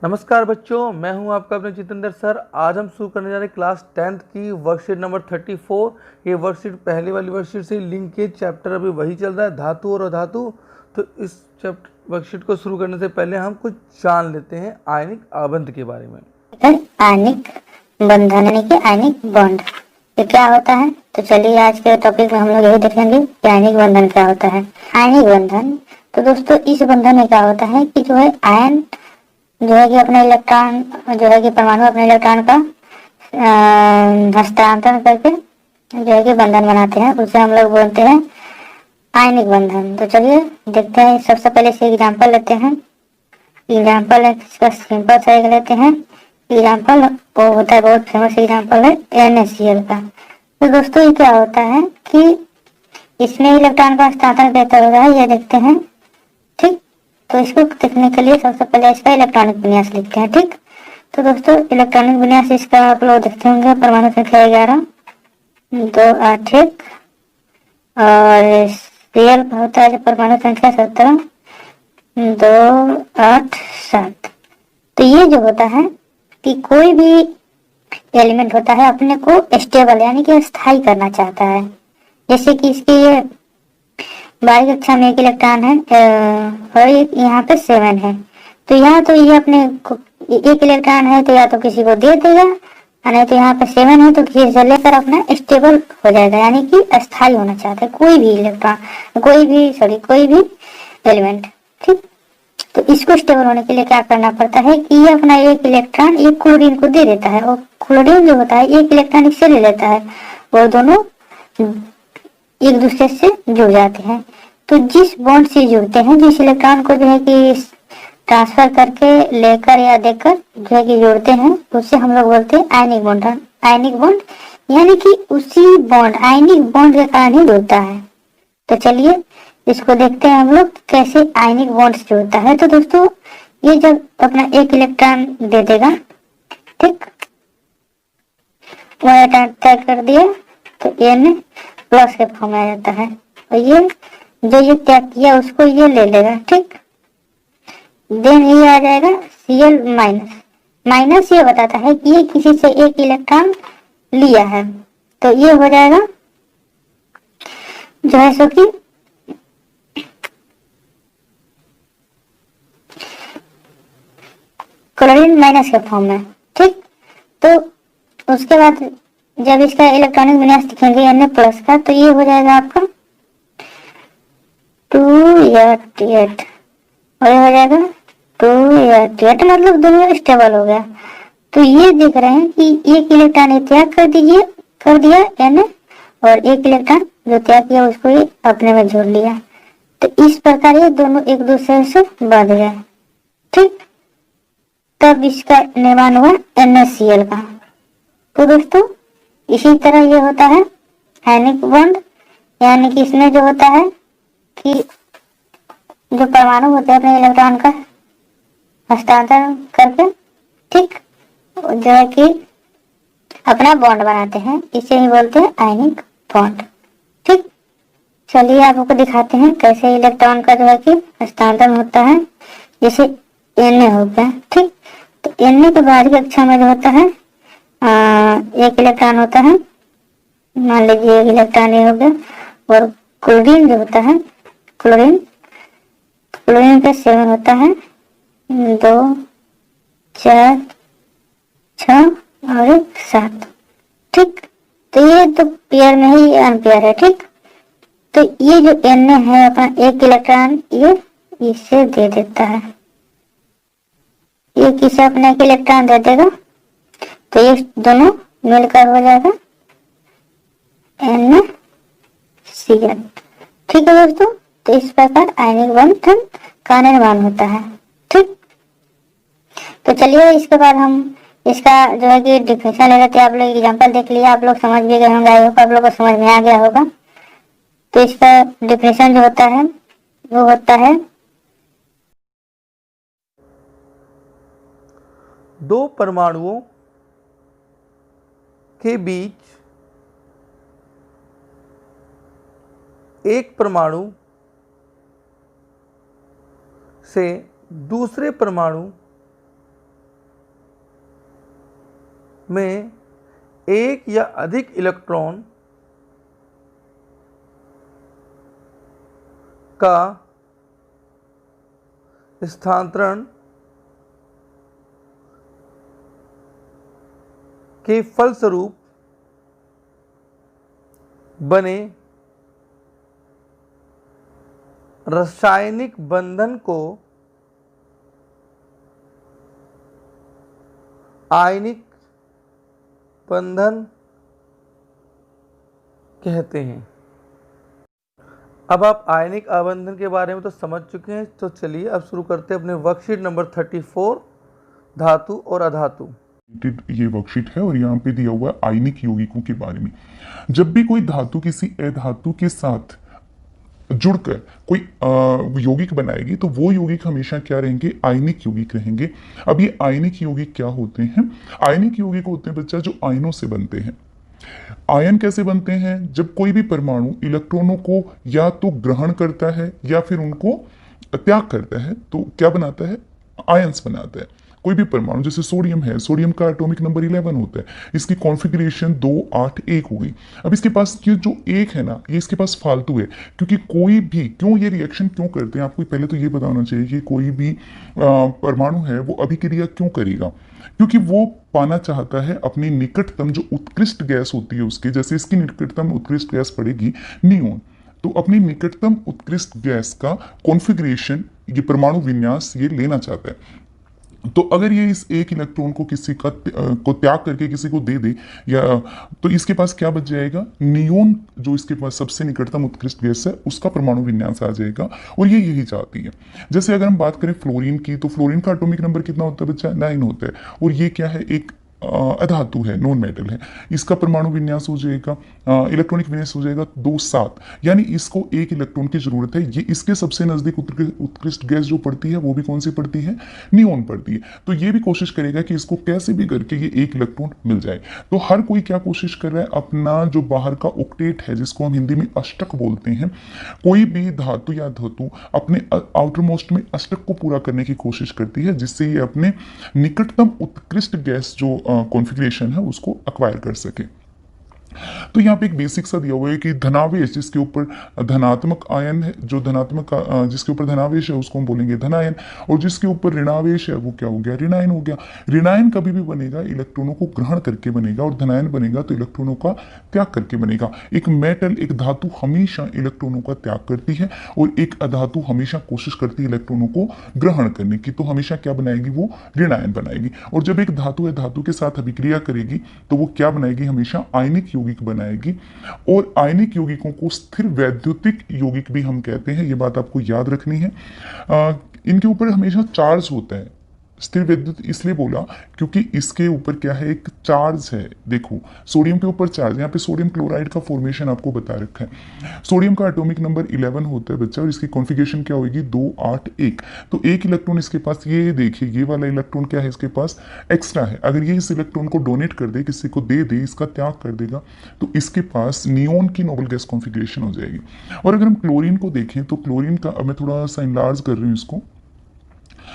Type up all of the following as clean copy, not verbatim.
नमस्कार बच्चों, मैं हूं आपका अपने जितेंद्र सर। आज हम शुरू करने जा रहे हैं क्लास 10th की वर्कशीट नंबर 34। ये वर्कशीट पहले वाली वर्कशीट से लिंकेज चैप्टर अभी वही चल रहा है, धातु और अधातु। तो इस चैप्टर वर्कशीट को शुरू करने से पहले हम कुछ जान लेते हैं आयनिक आबंध के बारे में। आयनिक बंधन यानी कि आयनिक बॉन्ड ये क्या होता है। तो चलिए आज के टॉपिक में हम लोग यही देखेंगे कि आयनिक बंधन क्या होता है। आयनिक बंधन, तो दोस्तों इस बंधन में क्या होता है कि जो है आयन जो है कि अपने इलेक्ट्रॉन जो है कि परमाणु अपने इलेक्ट्रॉन का हस्तांतरण करके जो है कि बंधन बनाते हैं, उसे हम लोग बोलते हैं आयनिक बंधन। तो चलिए देखते हैं, सबसे पहले से एग्जाम्पल लेते हैं। एग्जाम्पल है इसका सिंपल सा एक लेते हैं एग्जाम्पल, वो होता है बहुत फेमस एग्जाम्पल है NaCl का। तो दोस्तों ये क्या होता है कि इसमें इलेक्ट्रॉन का हस्तांतरण कैसे होगा ये देखते हैं। ठीक, तो इसको देखने के लिए सबसे पहले इसका इलेक्ट्रॉनिक विन्यास लिखते हैं। ठीक, तो दोस्तों इलेक्ट्रॉनिक विन्यास इसका आप लोग देखते होंगे, परमाणु संख्या 11, 2 8 1 और Cl होता है परमाणु संख्या 17, 2 8 7। तो ये जो होता है कि कोई भी एलिमेंट होता है अपने को स्टेबल यानी कि स्थायी करना चाहता है। जैसे कि इसके ये 22 कक्षा में एक इलेक्ट्रॉन है और एक यहाँ पे 7 है। तो यहाँ तो ये अपने एक इलेक्ट्रॉन है तो या तो किसी को दे देगा, नहीं तो यहाँ पे 7 है तो किसी से लेकर अपना स्टेबल हो जाएगा, यानी कि अस्थायी होना चाहता है कोई भी इलेक्ट्रॉन, कोई भी एलिमेंट। ठीक, तो इसको स्टेबल होने के लिए क्या करना पड़ता है कि ये अपना एक इलेक्ट्रॉन एक क्लोरीन को दे देता है और क्लोरीन जो होता है एक इलेक्ट्रॉन इससे ले लेता है और दोनों एक दूसरे से जुड़ जाते हैं। तो जिस बॉन्ड से जुड़ते हैं, जिस इलेक्ट्रॉन को जो है कि ट्रांसफर करके लेकर या देकर जो है कि जोड़ते हैं, उससे हम लोग बोलते हैं आयनिक बॉन्ड। आयनिक बॉन्ड यानी कि उसी बॉन्ड आयनिक बॉन्ड के कारण ही जुड़ता है। तो चलिए इसको देखते हैं हम लोग कैसे आयनिक बॉन्ड्स जोड़ता है। तो दोस्तों ये जब अपना एक इलेक्ट्रॉन दे देगा, ठीक, वो तय कर दिया तो N प्लस के फॉर्म में आ जाता है और ये जो ये त्याग किया उसको ये ले लेगा। ठीक, देन ये आ जाएगा Cl माइनस। माइनस ये बताता है कि ये किसी से एक इलेक्ट्रॉन लिया है, तो ये हो जाएगा जो है सो कि क्लोरीन माइनस के फॉर्म में। ठीक, तो उसके बाद जब इसका इलेक्ट्रॉनिक विन्यास दिखेंगे Na प्लस का, तो ये हो जाएगा आपका 288 और ये हो जाएगा 288, मतलब दोनों स्टेबल हो गया। तो ये देख रहे हैं कि एक इलेक्ट्रॉन त्याग कर दिया Na और एक इलेक्ट्रॉन जो त्याग किया उसको ही अपने में जोड़ लिया। तो इस प्रकार ये दोनों एक दूसरे से बंध गए। ठीक, तब इसका निर्माण हुआ NaCl का। तो दोस्तों इसी तरह ये होता है आयनिक बॉन्ड, यानी कि इसमें जो होता है कि जो परमाणु होते हैं अपने इलेक्ट्रॉन का हस्तांतरण करके, ठीक, जो है कि अपना बॉन्ड बनाते हैं, इसे ही बोलते हैं आयनिक बॉन्ड। ठीक, चलिए आपको दिखाते हैं कैसे इलेक्ट्रॉन का जो है कि हस्तांतरण होता है। जैसे Na हो गया, ठीक, तो Na के बाद की कक्षा में जो होता है एक इलेक्ट्रॉन होता है, मान लीजिए एक इलेक्ट्रॉन ये हो गया, और क्लोरीन जो होता है क्लोरीन का 7 होता है, 2 4 6 और 7। ठीक, तो ये तो पेयर में ही अनपेयर है। ठीक, तो ये जो Na है अपना एक इलेक्ट्रॉन ये इसे दे देता है, ये किसे अपने एक इलेक्ट्रॉन दे देगा, तो ये दोनों मिलकर हो जाएगा NaCl। ठीक है दोस्तों, तो इस प्रकार आयनिक बंधन का निर्माण होता है। ठीक, तो चलिए इसके बाद हम इसका जो है कि डिफिनेशन ले लेते हैं। आप लोग एग्जांपल देख लिया, आप लोग समझ भी गए होंगे, आई होप आप लोग को समझ में आ गया होगा। तो इसका डिफिनेशन जो होता है वो होता है दो परमाणुओं के बीच एक परमाणु से दूसरे परमाणु में एक या अधिक इलेक्ट्रॉन का स्थानांतरण के फलस्वरूप बने रासायनिक बंधन को आयनिक बंधन कहते हैं। अब आप आयनिक आबंधन के बारे में तो समझ चुके हैं, तो चलिए अब शुरू करते हैं अपने वर्कशीट नंबर 34 धातु और अधातु। ये वर्कशीट है और यहाँ पे दिया हुआ है आयनिक यौगिकों के बारे में। जब भी कोई धातु किसी अधातु के साथ जुड़कर कोई यौगिक बनाएगी तो वो यौगिक हमेशा क्या रहेंगे, आयनिक यौगिक रहेंगे। अब ये आयनिक यौगिक क्या होते हैं? आयनिक यौगिक होते हैं बच्चा जो आयनों से बनते हैं। आयन कैसे बनते हैं? जब कोई भी परमाणु इलेक्ट्रॉनों को या तो ग्रहण करता है या फिर उनको त्याग करता है तो क्या बनाता है, आयंस बनाता है। कोई भी परमाणु जैसे सोडियम है, सोडियम का एटॉमिक नंबर 11 होता है, इसकी कॉन्फ़िगरेशन 2 8 1 हो गई। अब इसके पास ये जो एक है ना, ये इसके पास फालतू है, क्योंकि कोई भी क्यों ये रिएक्शन क्यों करते हैं आपको पहले तो ये पता होना चाहिए कि कोई भी परमाणु है वो अभिक्रिया क्यों करेगा, क्योंकि वो पाना चाहता है अपनी निकटतम जो उत्कृष्ट गैस होती है उसकी, जैसे इसकी निकटतम उत्कृष्ट गैस पड़ेगी नियोन, तो अपनी निकटतम उत्कृष्ट गैस का कॉन्फ़िगरेशन ये परमाणु विन्यास ये लेना चाहता है। तो अगर ये इस एक इलेक्ट्रॉन को किसी का को त्याग करके किसी को दे दे या तो इसके पास क्या बच जाएगा, नियोन जो इसके पास सबसे निकटतम उत्कृष्ट गैस है उसका परमाणु विन्यास आ जाएगा और ये यही चाहती है। जैसे अगर हम बात करें फ्लोरीन की तो फ्लोरीन का एटॉमिक नंबर कितना होता है बच्चा, 9 होता है और ये क्या है, एक अधातु है, नॉन मेटल है। इसका परमाणु विन्यास हो जाएगा, इलेक्ट्रॉनिक विन्यास हो जाएगा 2 7, यानी इसको एक इलेक्ट्रॉन की जरूरत है। ये इसके सबसे नजदीक उत्कृष्ट गैस जो पड़ती है वो भी कौन सी पड़ती है, नियोन पड़ती है। तो ये भी कोशिश करेगा कि इसको कैसे भी करके ये एक इलेक्ट्रॉन मिल जाए। तो हर कोई क्या कोशिश कर रहा है, अपना जो बाहर का ऑक्टेट है जिसको हम हिंदी में अष्टक बोलते हैं, कोई भी धातु या धातु अपने आउटर मोस्ट में अष्टक को पूरा करने की कोशिश करती है जिससे ये अपने निकटतम उत्कृष्ट गैस जो कॉन्फ़िगरेशन है उसको अक्वायर कर सके। तो यहाँ पे एक बेसिक सा दिया हुआ है कि धनावेश जिसके ऊपर धनात्मक आयन है, जो धनात्मक जिसके ऊपर धनावेश है उसको हम बोलेंगे धनायन, और जिसके ऊपर ऋणावेश है वो क्या हो गया, ऋणायन हो गया। ऋणायन कभी भी बनेगा इलेक्ट्रॉनों को ग्रहण करके बनेगा और धनायन बनेगा तो इलेक्ट्रॉनों का त्याग करके बनेगा। एक मेटल, एक धातु हमेशा इलेक्ट्रॉनों का त्याग करती है और एक अधातु हमेशा कोशिश करती है इलेक्ट्रॉनों को ग्रहण करने की, तो हमेशा क्या बनाएगी, वो ऋणायन बनाएगी। और जब एक धातु है धातु के साथ अभिक्रिया करेगी तो वो क्या बनाएगी, हमेशा आयनिक यौगिक बनाएगी। और आयनिक यौगिकों को स्थिर वैद्युतिक यौगिक भी हम कहते हैं, ये बात आपको याद रखनी है। इनके ऊपर हमेशा चार्ज होता है। स्थिर विद्युत इसलिए बोला क्योंकि इसके ऊपर क्या है, एक चार्ज है। देखो सोडियम के ऊपर चार्ज, यहाँ पे सोडियम क्लोराइड का फॉर्मेशन आपको बता रखा है। सोडियम का एटॉमिक नंबर 11 होता है बच्चा और इसकी कॉन्फ़िगरेशन क्या होगी, 2 8 1। तो एक इलेक्ट्रॉन इसके पास, ये देखिए ये वाला इलेक्ट्रॉन क्या है, इसके पास एक्स्ट्रा है। अगर ये इस इलेक्ट्रॉन को डोनेट कर दे, किसी को दे दे, इसका त्याग कर देगा तो इसके पास नियोन की नोबल गैस कॉन्फ़िगरेशन हो जाएगी। और अगर हम क्लोरीन को देखें तो क्लोरीन का, अब मैं थोड़ा सा इनलार्ज कर रही हूँ इसको,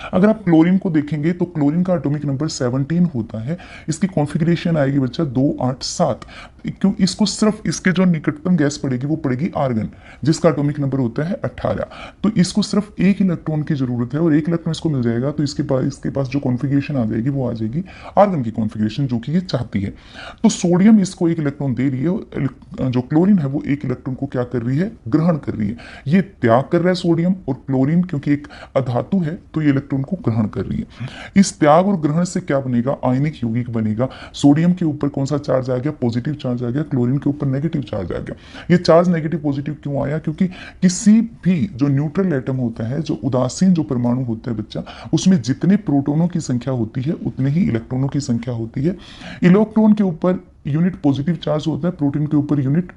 अगर आप क्लोरीन को देखेंगे तो क्लोरीन का एटॉमिक नंबर 17 होता है। इसकी कॉन्फ़िगरेशन आएगी बच्चा 2 8 7। क्यों, इसको सिर्फ इसके जो निकटतम गैस पड़ेगी वो पड़ेगी आर्गन जिसका एटॉमिक नंबर होता है 18। तो इसको सिर्फ एक इलेक्ट्रॉन की जरूरत है और एक इलेक्ट्रॉन इसको मिल जाएगा तो इसके पास जो कॉन्फ़िगरेशन आ जाएगी वो आ जाएगी आर्गन की कॉन्फ़िगरेशन जो कि ये चाहती है। तो सोडियम इसको एक इलेक्ट्रॉन दे रही है और जो क्लोरीन है वो एक इलेक्ट्रॉन को क्या कर रही है, ग्रहण कर रही है। ये त्याग कर रहा है सोडियम, और क्लोरीन क्योंकि एक अधातु है तो ये इलेक्ट्रॉन को ग्रहण कर रही है। इस त्याग और ग्रहण से क्या बनेगा, आयनिक यौगिक बनेगा। सोडियम के ऊपर कौन सा चार्ज आ गया, पॉजिटिव चार्ज आ गया, क्लोरीन के ऊपर नेगेटिव चार्ज आ गया। ये चार्ज नेगेटिव पॉजिटिव क्यों आया, क्योंकि किसी भी जो न्यूट्रल एटम होता है, जो उदासीन जो परमाणु होता है बच्चा, उसमें जितने प्रोटॉनों की संख्या होती है उतने ही इलेक्ट्रॉनों की संख्या होती है। इलेक्ट्रॉन के ऊपर यूनिट पॉजिटिव चार्ज होता है, प्रोटॉन के ऊपर यूनिट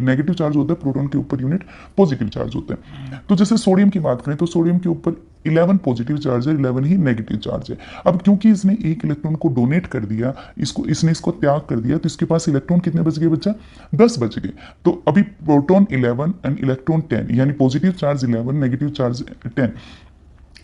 नेगेटिव चार्ज होता है, प्रोटॉन के ऊपर यूनिट पॉजिटिव चार्ज होता है। तो जैसे सोडियम की बात करें तो सोडियम के ऊपर 11 पॉजिटिव चार्ज है, 11 ही नेगेटिव चार्ज है। अब क्योंकि इसने एक इलेक्ट्रॉन को डोनेट कर दिया, इसने इसको त्याग कर दिया, तो इसके पास इलेक्ट्रॉन कितने बच गए बच्चा, 10 बच गए। तो अभी प्रोटॉन 11 एंड इलेक्ट्रॉन 10, यानी positive charge 11 negative charge 10।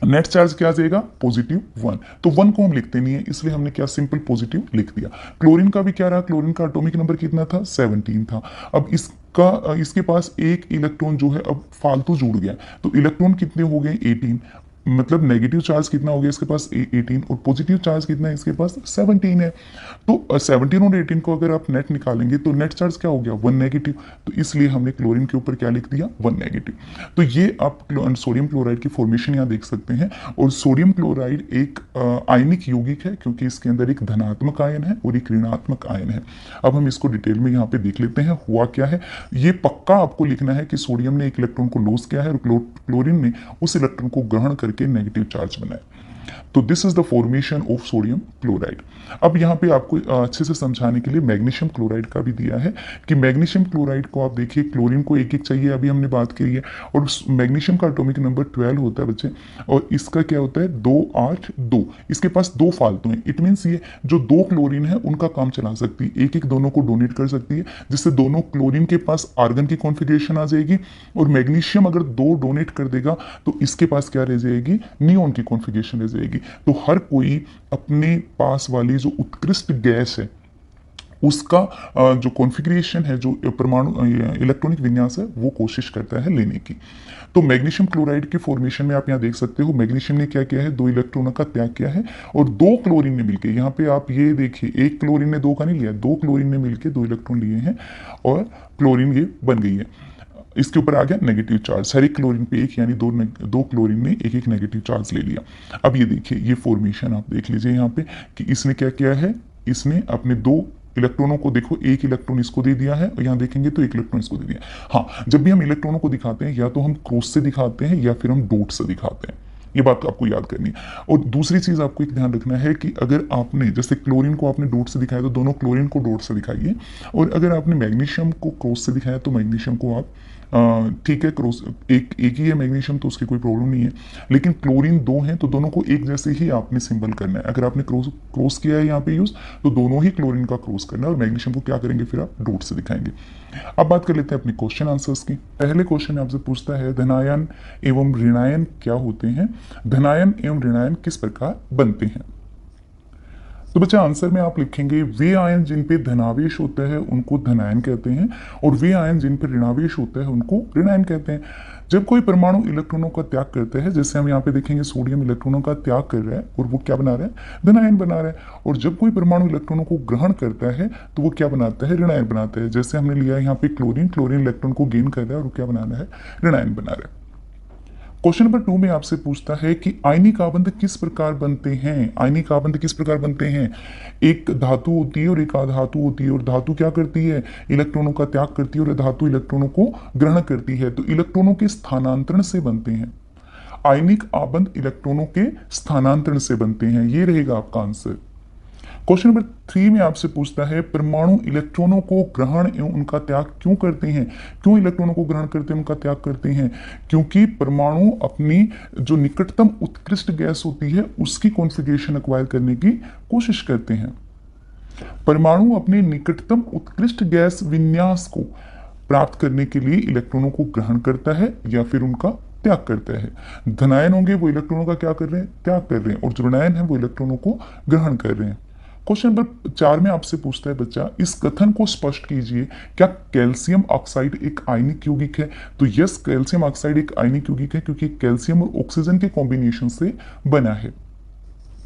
Net charge क्या आ जाएगा, +1। तो 1 को हम लिखते नहीं है, इसलिए हमने क्या सिंपल पॉजिटिव लिख दिया। क्लोरीन का भी क्या रहा, क्लोरीन का एटॉमिक नंबर कितना था, 17 था। अब इसके पास एक इलेक्ट्रॉन जो है अब फालतू जुड़ गया, तो इलेक्ट्रॉन कितने हो गए, 18। मतलब नेगेटिव चार्ज कितना हो गया इसके पास, 18, और पॉजिटिव चार्ज कितना है इसके पास, 17 है। तो 17 और 18 को अगर आप नेट निकालेंगे तो नेट चार्ज क्या हो गया, 1 नेगेटिव। तो इसलिए हमने क्लोरीन के ऊपर क्या लिख दिया, 1 नेगेटिव। तो ये आप सोडियम क्लोराइड की फॉर्मेशन यहाँ देख सकते हैं। और सोडियम क्लोराइड एक आयनिक यौगिक है, क्योंकि इसके अंदर एक धनात्मक आयन है और एक ऋणात्मक आयन है। अब हम इसको डिटेल में यहाँ पे देख लेते हैं हुआ क्या है। ये पक्का आपको लिखना है कि सोडियम ने एक इलेक्ट्रॉन को लॉस किया है और क्लोरीन ने उस इलेक्ट्रॉन को ग्रहण करके नेगेटिव चार्ज बनाया। तो this is the formation of sodium chloride. अब यहाँ पे आपको अच्छे से समझाने के लिए मैग्नीशियम क्लोराइड का भी दिया है कि मैग्नीशियम क्लोराइड को आप देखिए, क्लोरीन को एक एक चाहिए, अभी हमने बात करी है, और मैग्नीशियम का एटॉमिक नंबर 12 होता है बच्चे, और इसका क्या होता है, 2 8 2। इसके पास 2 फालतू हैं, इट मीन्स ये जो 2 क्लोरीन है उनका काम चला सकती है, एक एक दोनों को डोनेट कर सकती है, जिससे दोनों क्लोरीन के पास आर्गन की कॉन्फ़िगरेशन आ जाएगी, और मैग्नीशियम अगर 2 डोनेट कर देगा तो इसके पास क्या रह जाएगी, नियोन की कॉन्फ़िगरेशन रह जाएगी। तो हर कोई अपने पास वाली जो उत्कृष्ट गैस है उसका जो कॉन्फ़िगरेशन है, जो परमाणु इलेक्ट्रॉनिक विन्यास है, वो कोशिश करता है लेने की। तो मैग्नीशियम क्लोराइड के फॉर्मेशन में आप यहाँ देख सकते हो, मैग्नीशियम ने क्या किया है, 2 इलेक्ट्रॉनों का त्याग किया है, और 2 क्लोरीन ने मिलकर, यहाँ पे आप ये देखिए, एक क्लोरीन ने 2 का नहीं लिया, 2 क्लोरीन ने मिलकर 2 इलेक्ट्रॉन लिए हैं और क्लोरीन ये बन गई है। इसके ऊपर आ गया नेगेटिव चार्ज, हर एक क्लोरीन पे एक, यानी दो क्लोरीन ने एक एक नेगेटिव चार्ज ले लिया। अब ये देखिए, ये फॉर्मेशन आप देख लीजिए यहाँ पे कि इसने क्या किया है, इसने अपने 2 इलेक्ट्रॉनों को, देखो एक इलेक्ट्रॉन इसको दे दिया है, और यहाँ देखेंगे तो एक इलेक्ट्रॉन इसको दे दिया। हाँ, जब भी हम इलेक्ट्रॉनों को दिखाते हैं, या तो हम क्रॉस से दिखाते हैं या फिर हम डॉट से दिखाते हैं, ये बात आपको याद करनी है। और दूसरी चीज आपको एक ध्यान रखना है कि अगर आपने जैसे क्लोरीन को आपने डॉट से दिखाया तो दोनों क्लोरीन को डॉट से दिखाइए, और अगर आपने मैग्नीशियम को क्रॉस से दिखाया तो मैग्नीशियम को आप ठीक है, क्रॉस एक ही है मैग्नीशियम, तो उसकी कोई प्रॉब्लम नहीं है, लेकिन क्लोरीन 2 हैं तो दोनों को एक जैसे ही आपने सिंबल करना है। अगर आपने क्रॉस किया है यहाँ पे यूज, तो दोनों ही क्लोरीन का क्रॉस करना है, और मैग्नीशियम को क्या करेंगे, फिर आप डॉट से दिखाएंगे। अब बात कर लेते हैं अपने क्वेश्चन आंसर्स की। पहले क्वेश्चन आपसे पूछता है, धनायन एवं ऋणायन क्या होते हैं, धनायन एवं ऋणायन किस प्रकार बनते हैं। तो बच्चा आंसर में आप लिखेंगे, वे आयन जिन पे धनावेश होता है उनको धनायन कहते हैं, और वे आयन जिन पर ऋणावेश होता है उनको ऋणायन कहते हैं। जब कोई परमाणु इलेक्ट्रॉनों का त्याग करता है, जैसे हम यहाँ पे देखेंगे सोडियम इलेक्ट्रॉनों का त्याग कर रहा है और वो क्या बना रहा है, धनायन बना रहा है। और जब कोई परमाणु इलेक्ट्रॉनों को ग्रहण करता है तो वो क्या बनाता है, ऋणायन बनाता है। जैसे हमने लिया यहाँ पे क्लोरीन इलेक्ट्रॉन को गेन कर रहा है और वो क्या बनाना है, ऋणायन बना रहा है। क्वेश्चन नंबर 2 में आपसे पूछता है कि आयनिक आबंध किस प्रकार बनते हैं। आयनिक आबंध किस प्रकार बनते हैं, एक धातु होती है और एक अधातु होती है, और धातु क्या करती है, इलेक्ट्रॉनों का त्याग करती है, और धातु इलेक्ट्रॉनों को ग्रहण करती है, तो इलेक्ट्रॉनों के स्थानांतरण से बनते हैं। आयनिक आबंध इलेक्ट्रॉनों के स्थानांतरण से बनते हैं, ये रहेगा आपका आंसर। क्वेश्चन नंबर 3 में आपसे पूछता है, परमाणु इलेक्ट्रॉनों को ग्रहण एवं उनका त्याग क्यों करते हैं। क्यों इलेक्ट्रॉनों को ग्रहण करते हैं, उनका त्याग करते हैं, क्योंकि परमाणु अपनी जो निकटतम उत्कृष्ट गैस होती है उसकी कॉन्फ़िगरेशन एक्वायर करने की कोशिश करते हैं। परमाणु अपने निकटतम उत्कृष्ट गैस विन्यास को प्राप्त करने के लिए इलेक्ट्रॉनों को ग्रहण करता है या फिर उनका त्याग करता है। धनायन होंगे वो इलेक्ट्रॉनों का क्या कर रहे हैं, त्याग कर रहे हैं, और जो ऋणायन है वो इलेक्ट्रॉनों को ग्रहण कर रहे हैं। क्वेश्चन नंबर 4 में आपसे पूछता है बच्चा, इस कथन को स्पष्ट कीजिए, क्या कैल्शियम ऑक्साइड एक आयनिक यौगिक है। तो यस, कैल्शियम ऑक्साइड एक आयनिक यौगिक है, क्योंकि कैल्शियम और ऑक्सीजन के कॉम्बिनेशन से बना है।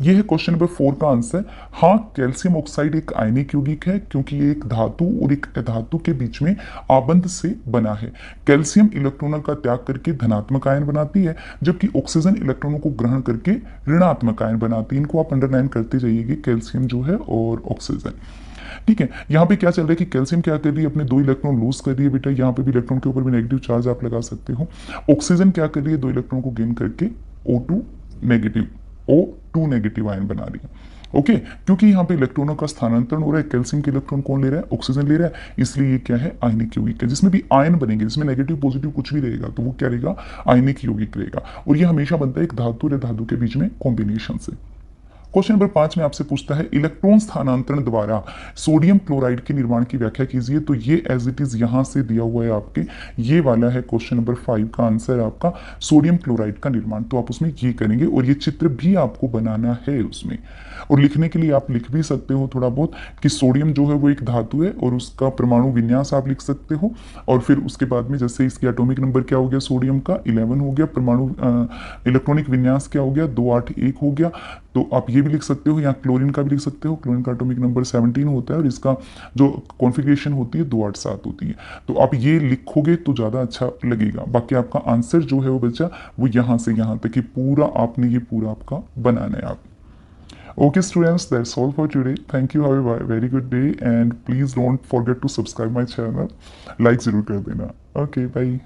यह है क्वेश्चन नंबर 4 का आंसर। हाँ, कैल्शियम ऑक्साइड एक आयनिक यौगिक है, क्योंकि ये एक धातु और एक अधातु के बीच में आबंध से बना है। कैल्शियम इलेक्ट्रॉनों का त्याग करके धनात्मक आयन बनाती है, जबकि ऑक्सीजन इलेक्ट्रॉनों को ग्रहण करके ऋणात्मक आयन बनाती है। इनको आप अंडरलाइन करते जाइएगा, कैल्शियम जो है और ऑक्सीजन। ठीक है, यहाँ पे क्या चल रहा है कि कैल्शियम क्या कर रही है, अपने 2 इलेक्ट्रॉन लूज कर रही है बेटा, यहाँ पे भी इलेक्ट्रॉन के ऊपर भी नेगेटिव चार्ज आप लगा सकते हो। ऑक्सीजन क्या कर रही है, 2 इलेक्ट्रॉन को गेन करके O2 नेगेटिव आयन बना रही है। ओके, क्योंकि यहाँ पे इलेक्ट्रॉनों का स्थानांतरण हो रहा है, कैल्शियम के इलेक्ट्रॉन कौन ले रहा है, ऑक्सीजन ले रहा है, इसलिए ये क्या है, आयनिक यौगिक है। जिसमें भी आयन बनेंगे, जिसमें नेगेटिव पॉजिटिव कुछ भी रहेगा तो वो क्या रहेगा, आयनिक यौगिक रहेगा। और ये हमेशा बनता है एक धातु और धातु के बीच में कॉम्बिनेशन से। क्वेश्चन नंबर 5 में आपसे पूछता है इलेक्ट्रॉन स्थानांतरण द्वारा सोडियम क्लोराइड के निर्माण की व्याख्या कीजिए। तो ये एज इट इज यहां से दिया हुआ है आपके, ये वाला है क्वेश्चन नंबर 5 का आंसर आपका, सोडियम क्लोराइड का निर्माण। तो आप उसमें ये करेंगे और ये चित्र भी आपको बनाना है उसमें, और लिखने के लिए आप लिख भी सकते हो थोड़ा बहुत कि सोडियम जो है वो एक धातु है और उसका परमाणु विन्यास आप लिख सकते हो। और फिर उसके बाद में जैसे इसकी एटॉमिक नंबर क्या हो गया, सोडियम का 11 हो गया, परमाणु इलेक्ट्रॉनिक विन्यास क्या हो गया, 281 हो गया। तो आप ये भी लिख सकते हो, या क्लोरीन का भी लिख सकते हो, क्लोरीन का एटॉमिक नंबर 17 होता है और इसका जो कॉन्फ़िगरेशन होती है 287 होती है। तो आप ये लिखोगे तो ज़्यादा अच्छा लगेगा। बाकी आपका आंसर जो है वो बच्चा वो यहाँ से यहाँ तक कि पूरा आपने ये पूरा आपका बनाना है आप। Okay students, that's all for today. Thank you, have a very good day and please don't forget to subscribe my channel. Like जरूर कर देना. Okay, bye.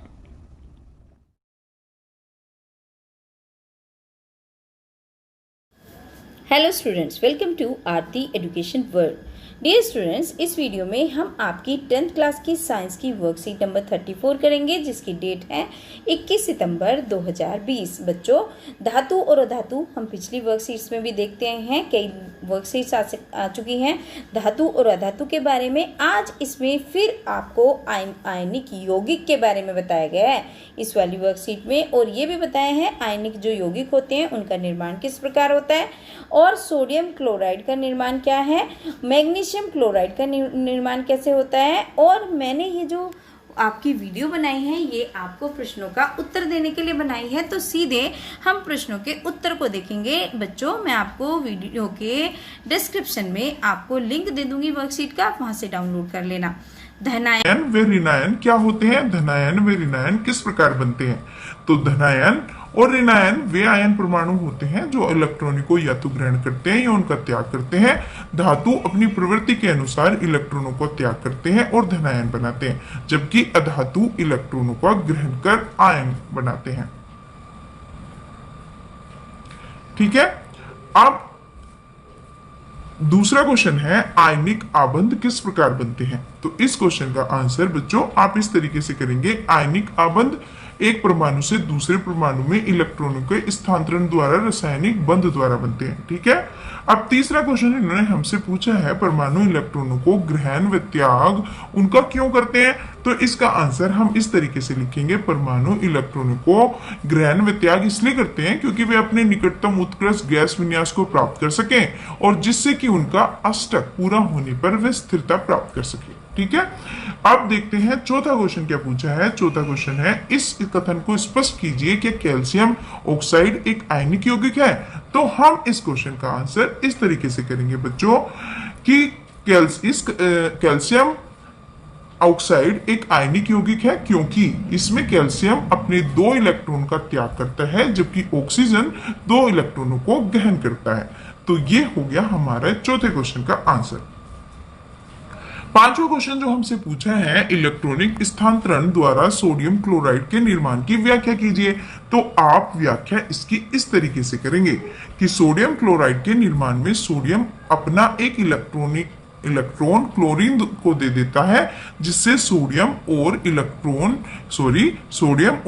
Hello students, welcome to Aarti education world. Dear students, इस video में हम आपकी 10th class की science की worksheet number 34 करेंगे, जिसकी डेट है 21 सितंबर 2020। बच्चों, धातु और अधातु हम पिछली वर्कशीट्स में भी देखते हैं, कई वर्कशीट्स आ चुकी हैं धातु और अधातु के बारे में। आज इसमें फिर आपको आयनिक यौगिक के बारे में बताया गया है इस वाली वर्कशीट में, और ये भी बताया है आयनिक जो यौगिक होते हैं उनका निर्माण किस प्रकार होता है, और सोडियम क्लोराइड का निर्माण क्या है, मैग्नीशियम क्लोराइड का निर्माण कैसे होता है। और मैंने ये जो आपकी वीडियो बनाई है ये आपको प्रश्नों का उत्तर देने के लिए बनाई है, तो सीधे हम प्रश्नों के उत्तर को देखेंगे। बच्चों, मैं आपको वीडियो के डिस्क्रिप्शन में आपको लिंक दे दूंगी वर्कशीट का, वहां से डाउनलोड कर लेना। धनायन व ऋणायन क्या होते हैं, धनायन व ऋणायन किस प्रकार बनते हैं। तो धनायन और ऋणायन वे आयन परमाणु होते हैं जो इलेक्ट्रॉनों को या तो ग्रहण करते हैं या उनका त्याग करते हैं। धातु अपनी प्रवृत्ति के अनुसार इलेक्ट्रॉनों को त्याग करते हैं और धनायन बनाते हैं, जबकि अधातु इलेक्ट्रॉनों को ग्रहण कर आयन बनाते हैं। ठीक है, अब दूसरा क्वेश्चन है आयनिक आबंध किस प्रकार बनते हैं। तो इस क्वेश्चन का आंसर बच्चों आप इस तरीके से करेंगे, आयनिक आबंध एक परमाणु से दूसरे परमाणु में इलेक्ट्रॉनों के स्थानांतरण द्वारा रासायनिक बंध द्वारा बनते हैं। ठीक है, अब तीसरा क्वेश्चन इन्होंने हमसे पूछा है परमाणु इलेक्ट्रॉनों को ग्रहण व त्याग उनका क्यों करते हैं। तो इसका आंसर हम इस तरीके से लिखेंगे, परमाणु इलेक्ट्रॉनों को ग्रहण व त्याग इसलिए करते हैं क्योंकि वे अपने निकटतम उत्कृष्ट गैस विन्यास को प्राप्त कर सकें और जिससे कि उनका अष्टक पूरा होने पर वे स्थिरता प्राप्त कर सके। ठीक है, अब देखते हैं चौथा क्वेश्चन क्या पूछा है। चौथा क्वेश्चन है इस कथन को स्पष्ट कीजिए कि कैल्शियम ऑक्साइड एक आयनिक यौगिक है। तो हम इस क्वेश्चन का आंसर इस तरीके से करेंगे बच्चों कि कैल्शियम ऑक्साइड एक आयनिक यौगिक है क्योंकि इसमें कैल्शियम अपने 2 इलेक्ट्रॉन का त्याग करता है जबकि ऑक्सीजन 2 इलेक्ट्रॉनों को ग्रहण करता है। तो ये हो गया हमारे चौथे क्वेश्चन का आंसर। पांचवा क्वेश्चन जो हमसे पूछा है इलेक्ट्रॉनिक स्थानांतरण द्वारा सोडियम क्लोराइड के निर्माण की व्याख्या कीजिए। तो आप व्याख्या इसकी इस तरीके से करेंगे कि सोडियम क्लोराइड के निर्माण में सोडियम अपना एक इलेक्ट्रॉन क्लोरीन को दे देता है जिससे सोडियम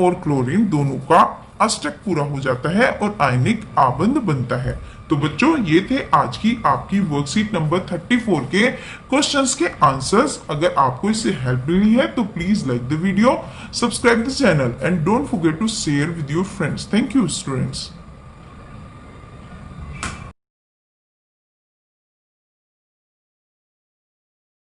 और क्लोरीन दोनों का अष्टक पूरा हो जाता है और आयनिक आबंध बनता है। तो बच्चों ये थे आज की आपकी वर्कशीट नंबर 34 के क्वेश्चंस के आंसर्स। अगर आपको इससे हेल्प मिली है तो please like the video, subscribe the channel and don't forget to share with your friends. Thank you students.